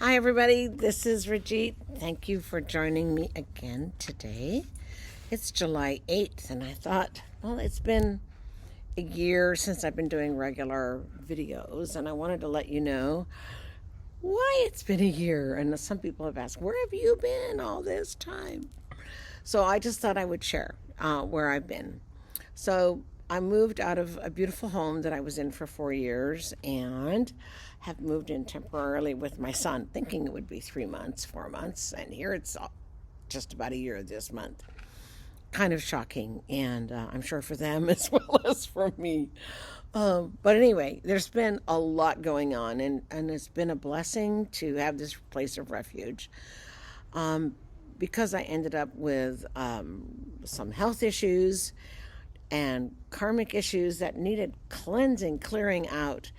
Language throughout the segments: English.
Hi everybody, this is Rajith. Thank you for joining me again today. It's July 8th and I thought, well, it's been a year since I've been doing regular videos and I wanted to let you know why it's been a year. And some people have asked, where have you been all this time? So I just thought I would share where I've been. So I moved out of a beautiful home that I was in for 4 years and have moved in temporarily with my son, thinking it would be 3 months, 4 months, and here it's just about a year this month. Kind of shocking, and I'm sure for them as well as for me. But anyway, there's been a lot going on, and it's been a blessing to have this place of refuge. Because I ended up with some health issues and karmic issues that needed cleansing, clearing out.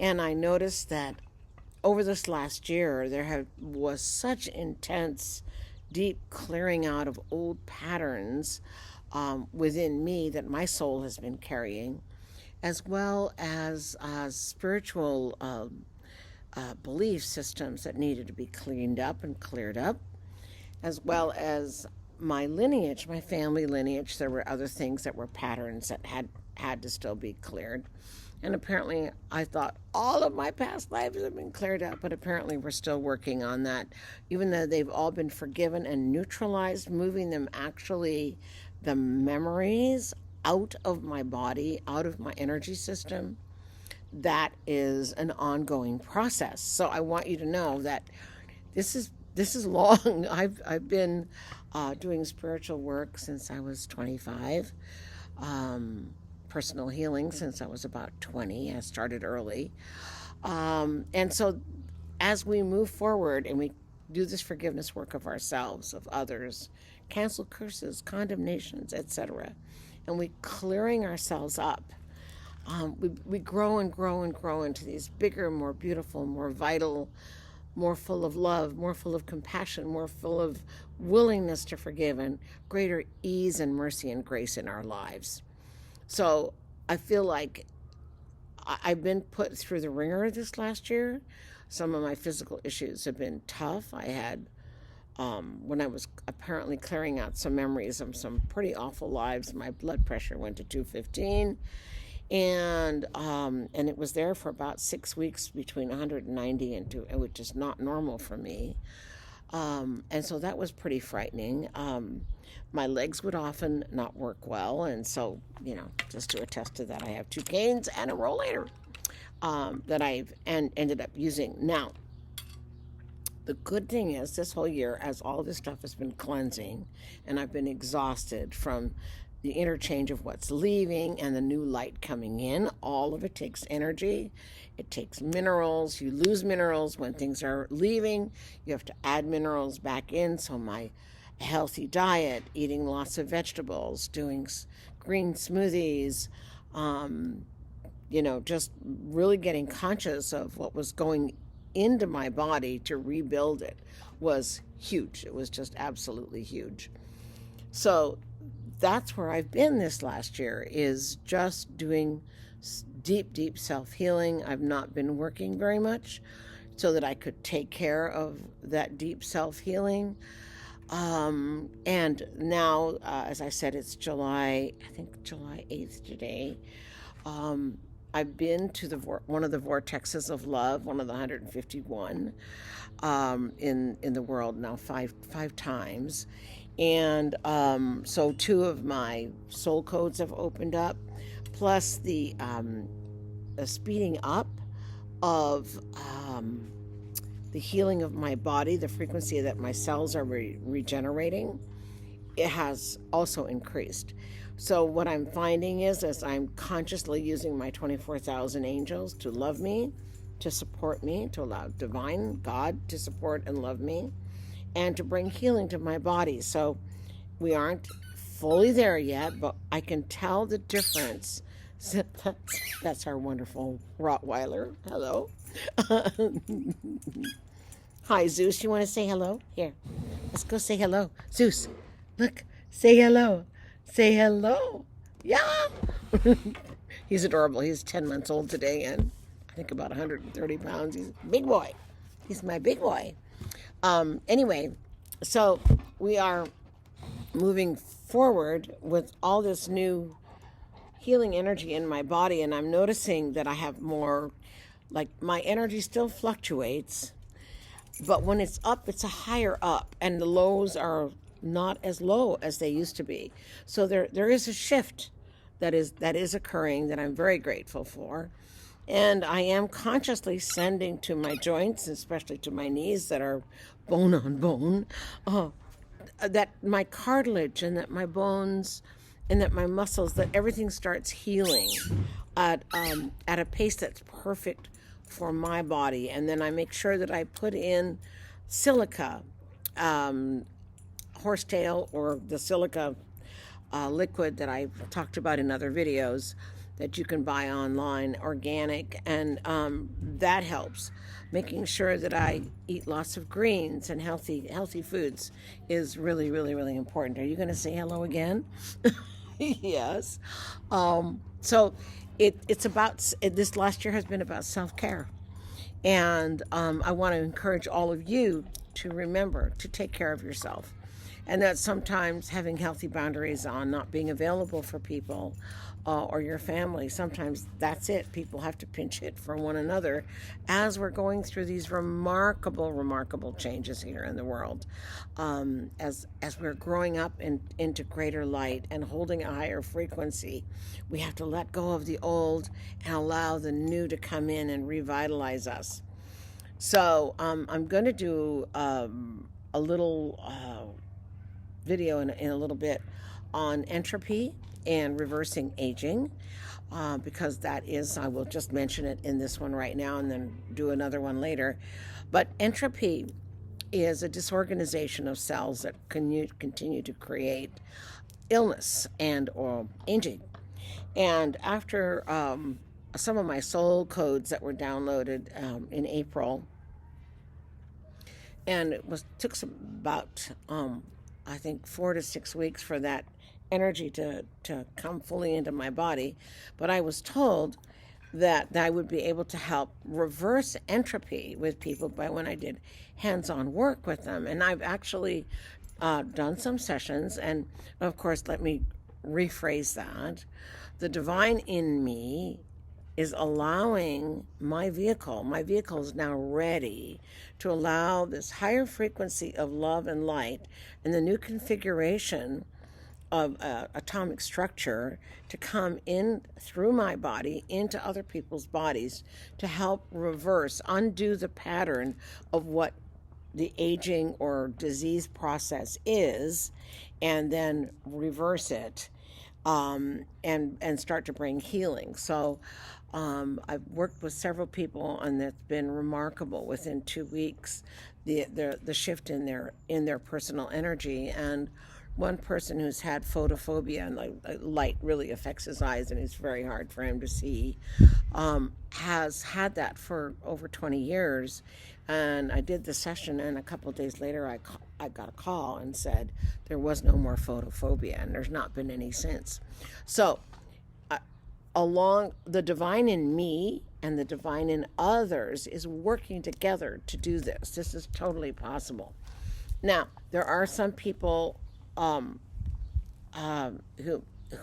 And I noticed that over this last year, was such intense, deep clearing out of old patterns within me that my soul has been carrying, as well as spiritual belief systems that needed to be cleaned up and cleared up, as well as my lineage, my family lineage. There were other things that were patterns that had to still be cleared. And apparently I thought all of my past lives have been cleared up, but apparently we're still working on that. Even though they've all been forgiven and neutralized, moving them, actually, the memories out of my body, out of my energy system, that is an ongoing process. So I want you to know that this is long. I've been doing spiritual work since I was 25. Personal healing since I was about 20. I started early. And so as we move forward and we do this forgiveness work of ourselves, of others, cancel curses, condemnations, etc., and we clearing ourselves up, we grow and grow and grow into these bigger, more beautiful, more vital, more full of love, more full of compassion, more full of willingness to forgive, and greater ease and mercy and grace in our lives. So I feel like I've been put through the ringer this last year. Some of my physical issues have been tough. I had, when I was apparently clearing out some memories of some pretty awful lives, my blood pressure went to 215. And it was there for about 6 weeks, between 190 and 2, which is not normal for me. And so that was pretty frightening. My legs would often not work well. And so, just to attest to that, I have 2 canes and a rollator that I've ended up using. Now, the good thing is this whole year, as all this stuff has been cleansing, and I've been exhausted from the interchange of what's leaving and the new light coming in, all of it takes energy. It takes minerals. You lose minerals when things are leaving. You have to add minerals back in. So my healthy diet, eating lots of vegetables, doing green smoothies, just really getting conscious of what was going into my body to rebuild it was huge. It was just absolutely huge. So that's where I've been this last year, is just doing deep self-healing. I've not been working very much so that I could take care of that deep self-healing. And now, as I said, it's July 8th today. I've been to one of the vortexes of love, one of the 151 in the world now, five times. And so 2 of my soul codes have opened up, plus the speeding up of the healing of my body, the frequency that my cells are regenerating, it has also increased. So what I'm finding is, as I'm consciously using my 24,000 angels to love me, to support me, to allow divine God to support and love me, and to bring healing to my body. So we aren't fully there yet, but I can tell the difference. That's our wonderful Rottweiler. Hello. Hi, Zeus. You want to say hello? Here, let's go say hello. Zeus, look, say hello. Say hello. Yeah. He's adorable. He's 10 months old today and I think about 130 pounds. He's a big boy. He's my big boy. Anyway, so we are moving forward with all this new healing energy in my body, and I'm noticing that I have more, like, my energy still fluctuates, but when it's up, it's a higher up, and the lows are not as low as they used to be. So there is a shift that is occurring that I'm very grateful for. And I am consciously sending to my joints, especially to my knees that are bone on bone, that my cartilage and that my bones and that my muscles, that everything starts healing at a pace that's perfect for my body. And then I make sure that I put in silica, horsetail, or the silica liquid that I've talked about in other videos that you can buy online, organic, and that helps. Making sure that I eat lots of greens and healthy foods is really, really, really important. Are you going to say hello again? Yes. So it's about, this last year has been about self-care. And I want to encourage all of you to remember to take care of yourself. And that sometimes having healthy boundaries on not being available for people or your family, sometimes that's it. People have to pinch hit for one another as we're going through these remarkable changes here in the world. As we're growing up into greater light and holding a higher frequency, we have to let go of the old and allow the new to come in and revitalize us. So I'm going to do a little video in a little bit on entropy and reversing aging, because that is, I will just mention it in this one right now and then do another one later. But entropy is a disorganization of cells that continue to create illness and or aging. And after some of my soul codes that were downloaded in April, and it took about I think 4 to 6 weeks for that energy to come fully into my body. But I was told that I would be able to help reverse entropy with people by when I did hands-on work with them. And I've actually done some sessions. And of course, let me rephrase that. The divine in me is allowing my vehicle is now ready to allow this higher frequency of love and light and the new configuration of atomic structure to come in through my body into other people's bodies to help undo the pattern of what the aging or disease process is, and then reverse it and start to bring healing. So I've worked with several people, and it's been remarkable. Within 2 weeks, the shift in their personal energy. And one person who's had photophobia, and light really affects his eyes, and it's very hard for him to see, has had that for over 20 years. And I did the session, and a couple of days later, I got a call and said there was no more photophobia, and there's not been any since. So along the divine in me and the divine in others is working together to do this. This is totally possible. Now, there are some people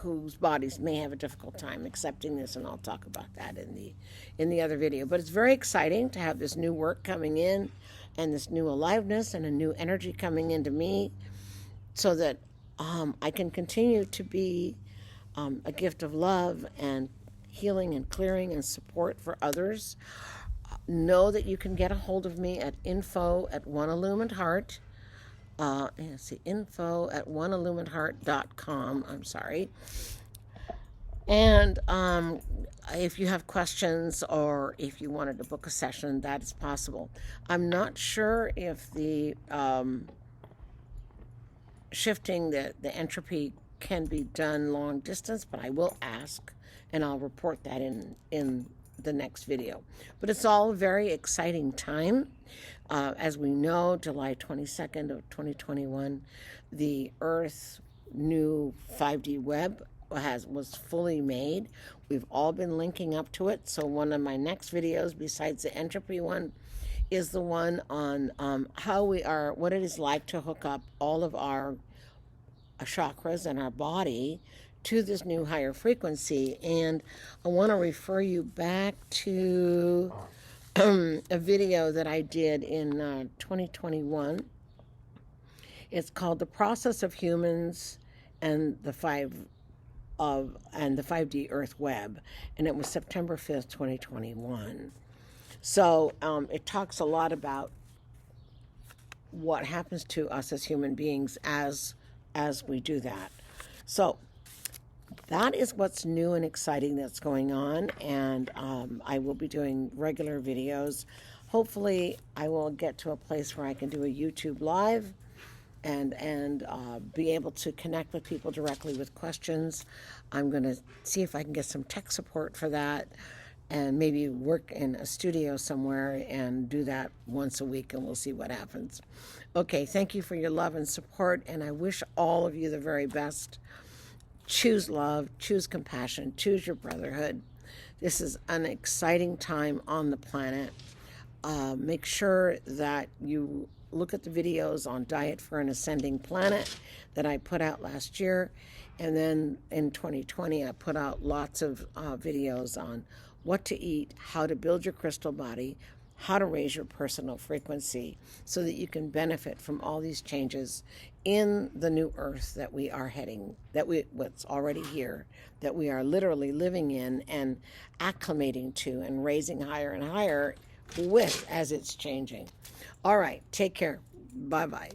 whose bodies may have a difficult time accepting this, and I'll talk about that in the other video. But it's very exciting to have this new work coming in, and this new aliveness and a new energy coming into me, so that I can continue to be a gift of love and healing and clearing and support for others. Know that you can get a hold of me at info@oneilluminedheart. info@oneilluminedheart.com. I'm sorry. And if you have questions or if you wanted to book a session, that is possible. I'm not sure if the shifting the entropy can be done long distance, but I will ask, and I'll report that in the next video. But it's all a very exciting time. As we know, July 22nd of 2021, the Earth's new 5D web was fully made. We've all been linking up to it. So one of my next videos, besides the entropy one, is the one on what it is like to hook up all of our chakras and our body to this new higher frequency. And I want to refer you back to a video that I did in 2021. It's called "The Process of Humans and the 5D Earth Web," and it was September 5th, 2021. So it talks a lot about what happens to us as human beings as we do that. So that is what's new and exciting that's going on, and I will be doing regular videos. Hopefully I will get to a place where I can do a YouTube live and be able to connect with people directly with questions. I'm going to see if I can get some tech support for that, and maybe work in a studio somewhere and do that once a week, and we'll see what happens. Okay, thank you for your love and support, and I wish all of you the very best. Choose love, choose compassion, choose your brotherhood. This is an exciting time on the planet. Make sure that you look at the videos on Diet for an Ascending Planet that I put out last year. And then in 2020, I put out lots of videos on what to eat, how to build your crystal body, how to raise your personal frequency so that you can benefit from all these changes in the new earth that we are heading, what's already here, that we are literally living in and acclimating to and raising higher and higher with as it's changing. All right, take care. Bye-bye.